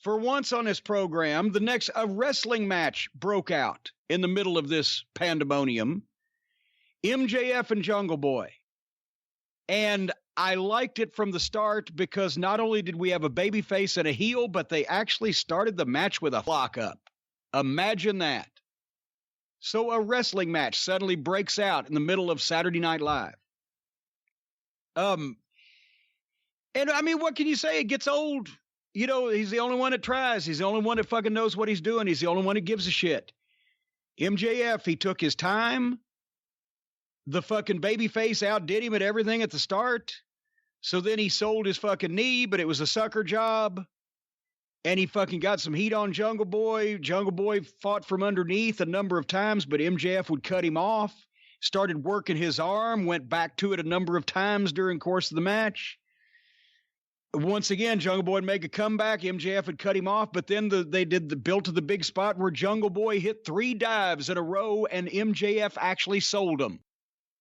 for once on this program, a wrestling match broke out in the middle of this pandemonium. MJF and Jungle Boy. And I liked it from the start because not only did we have a babyface and a heel, but they actually started the match with a lockup. Imagine that. So a wrestling match suddenly breaks out in the middle of Saturday Night Live. And I mean, what can you say? It gets old. You know, he's the only one that tries. He's the only one that fucking knows what he's doing. He's the only one that gives a shit. MJF, he took his time. The fucking babyface outdid him at everything at the start. So then he sold his fucking knee, but it was a sucker job. And he fucking got some heat on Jungle Boy. Jungle Boy fought from underneath a number of times, but MJF would cut him off. Started working his arm, went back to it a number of times during the course of the match. Once again, Jungle Boy would make a comeback. MJF would cut him off, but then they did the built to the big spot where Jungle Boy hit 3 dives in a row, and MJF actually sold him.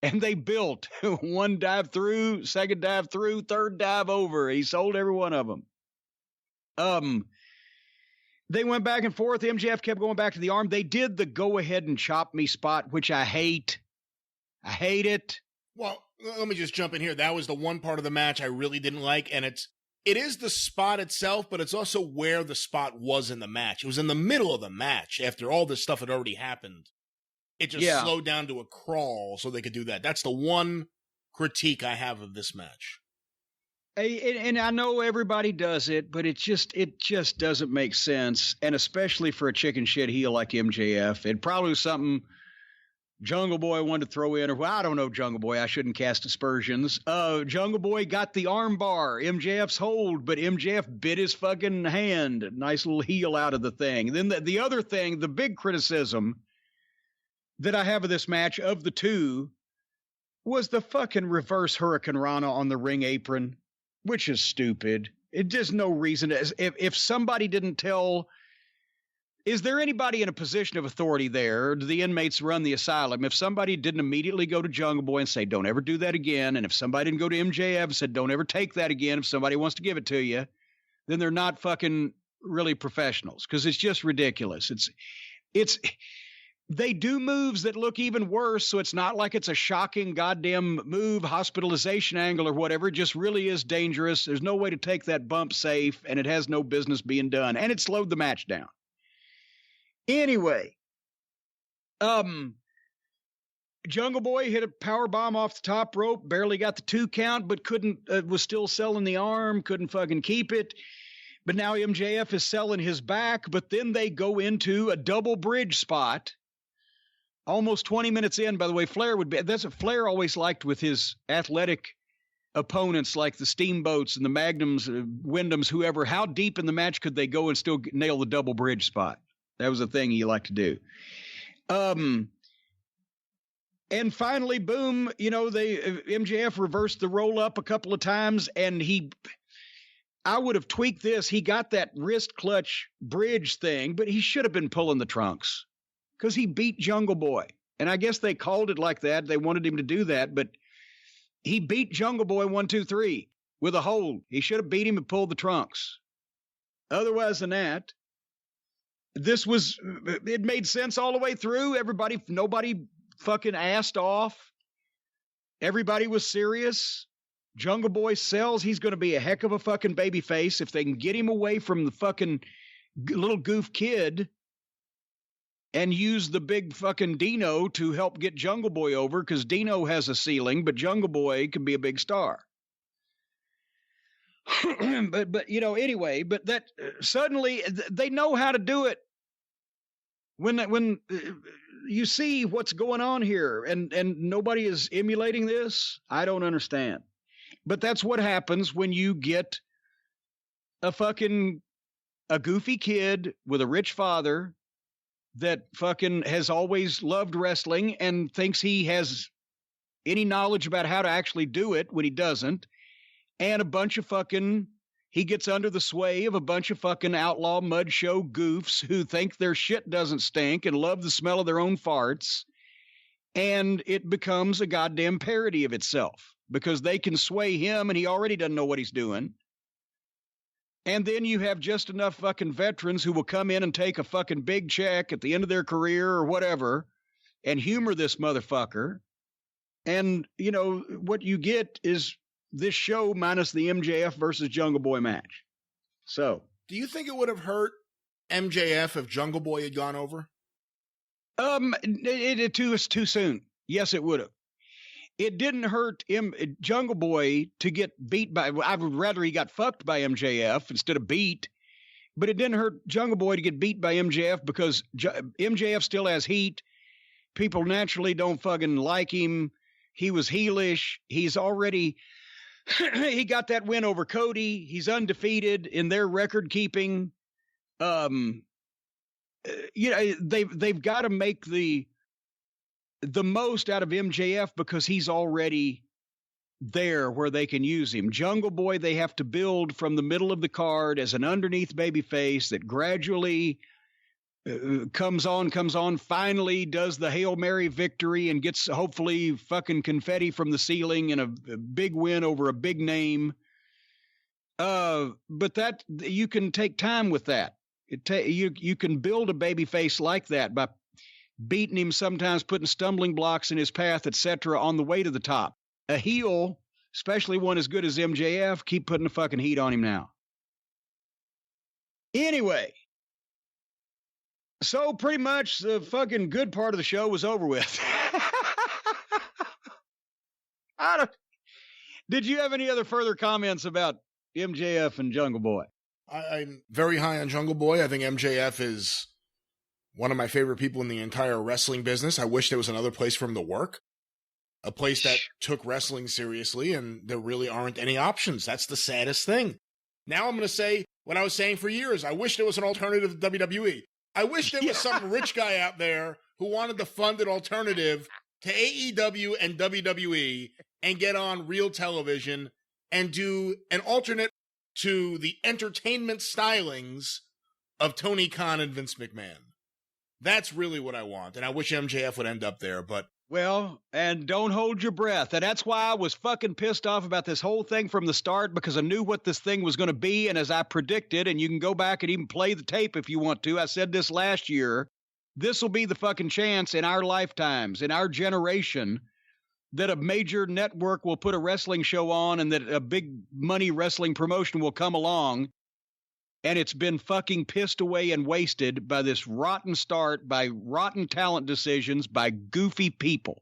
And they built 1 dive through, 2nd dive through, 3rd dive over. He sold every one of them. They went back and forth. MJF kept going back to the arm. They did the go ahead and chop me spot, which I hate. I hate it. Well, let me just jump in here. That was the one part of the match I really didn't like, and it is the spot itself, but it's also where the spot was in the match. It was in the middle of the match after all this stuff had already happened. It just slowed down to a crawl so they could do that. That's the one critique I have of this match. And I know everybody does it, but it just doesn't make sense. And especially for a chicken shit heel like MJF, it probably was something Jungle Boy wanted to throw in, or well, I don't know, Jungle Boy. I shouldn't cast aspersions. Jungle Boy got the arm bar, MJF's hold, but MJF bit his fucking hand. Nice little heel out of the thing. Then the other thing, the big criticism that I have of this match of the two was the fucking reverse Hurricane Rana on the ring apron, which is stupid. There's no reason. If somebody didn't tell, is there anybody in a position of authority there? Do the inmates run the asylum? If somebody didn't immediately go to Jungle Boy and say, don't ever do that again, and if somebody didn't go to MJF and said, don't ever take that again, if somebody wants to give it to you, then they're not fucking really professionals, because it's just ridiculous. They do moves that look even worse, so it's not like it's a shocking goddamn move, hospitalization angle or whatever. It just really is dangerous. There's no way to take that bump safe, and it has no business being done. And it slowed the match down. Anyway, Jungle Boy hit a power bomb off the top rope, barely got the 2 count, but was still selling the arm, couldn't fucking keep it. But now MJF is selling his back, but then they go into a double bridge spot. Almost 20 minutes in, by the way, that's what Flair always liked with his athletic opponents like the Steamboats and the Magnums, Wyndhams, whoever. How deep in the match could they go and still nail the double bridge spot? That was a thing he liked to do. And finally, boom, MJF reversed the roll up a couple of times, and I would have tweaked this. He got that wrist clutch bridge thing, but he should have been pulling the trunks, because he beat Jungle Boy. And I guess they called it like that. They wanted him to do that, but he beat Jungle Boy 1, 2, 3 with a hold. He should have beat him and pulled the trunks. Otherwise than that, it made sense all the way through. Nobody fucking assed off. Everybody was serious. Jungle Boy sells. He's going to be a heck of a fucking babyface if they can get him away from the fucking little goof kid and use the big fucking Dino to help get Jungle Boy over, because Dino has a ceiling, but Jungle Boy can be a big star. but anyway, but that suddenly they know how to do it. When you see what's going on here and nobody is emulating this, I don't understand. But that's what happens when you get a goofy kid with a rich father that fucking has always loved wrestling and thinks he has any knowledge about how to actually do it when he doesn't. And he gets under the sway of a bunch of fucking outlaw mud show goofs who think their shit doesn't stink and love the smell of their own farts. And it becomes a goddamn parody of itself, because they can sway him and he already doesn't know what he's doing. And then you have just enough fucking veterans who will come in and take a fucking big check at the end of their career or whatever and humor this motherfucker. And, you know, what you get is this show minus the MJF versus Jungle Boy match. So. Do you think it would have hurt MJF if Jungle Boy had gone over? It was too soon. Yes, it would have. It didn't hurt Jungle Boy to get beat by. I would rather he got fucked by MJF instead of beat. But it didn't hurt Jungle Boy to get beat by MJF because MJF still has heat. People naturally don't fucking like him. He was heelish. He's already. He got that win over Cody. He's undefeated in their record keeping. You know, they've got to make the most out of MJF because he's already there where they can use him. Jungle Boy, they have to build from the middle of the card as an underneath babyface that gradually comes on, finally does the Hail Mary victory and gets hopefully fucking confetti from the ceiling and a big win over a big name. But that you can take time with that. You can build a babyface like that by beating him, sometimes putting stumbling blocks in his path, etc., on the way to the top. A heel, especially one as good as MJF, keep putting the fucking heat on him now. Anyway, so pretty much the fucking good part of the show was over with. Did you have any other further comments about MJF and Jungle Boy? I'm very high on Jungle Boy. I think MJF is one of my favorite people in the entire wrestling business. I wish there was another place for him to work, a place that took wrestling seriously, and there really aren't any options. That's the saddest thing. Now I'm going to say what I was saying for years. I wish there was an alternative to WWE. I wish there was some rich guy out there who wanted to fund an alternative to AEW and WWE and get on real television and do an alternate to the entertainment stylings of Tony Khan and Vince McMahon. That's really what I want, and I wish MJF would end up there, but... Well, and don't hold your breath. And that's why I was fucking pissed off about this whole thing from the start, because I knew what this thing was going to be, and as I predicted, and you can go back and even play the tape if you want to, I said this last year, this will be the fucking chance in our lifetimes, in our generation, that a major network will put a wrestling show on and that a big money wrestling promotion will come along. And it's been fucking pissed away and wasted by this rotten start, by rotten talent decisions, by goofy people.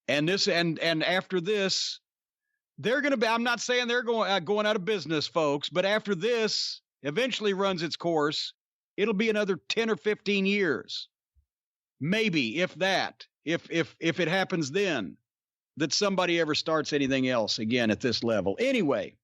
And this, and after this, they're going to be, I'm not saying they're going out of business, folks, but after this eventually runs its course, it'll be another 10 or 15 years. Maybe, if that, if it happens then, that somebody ever starts anything else again at this level. Anyway,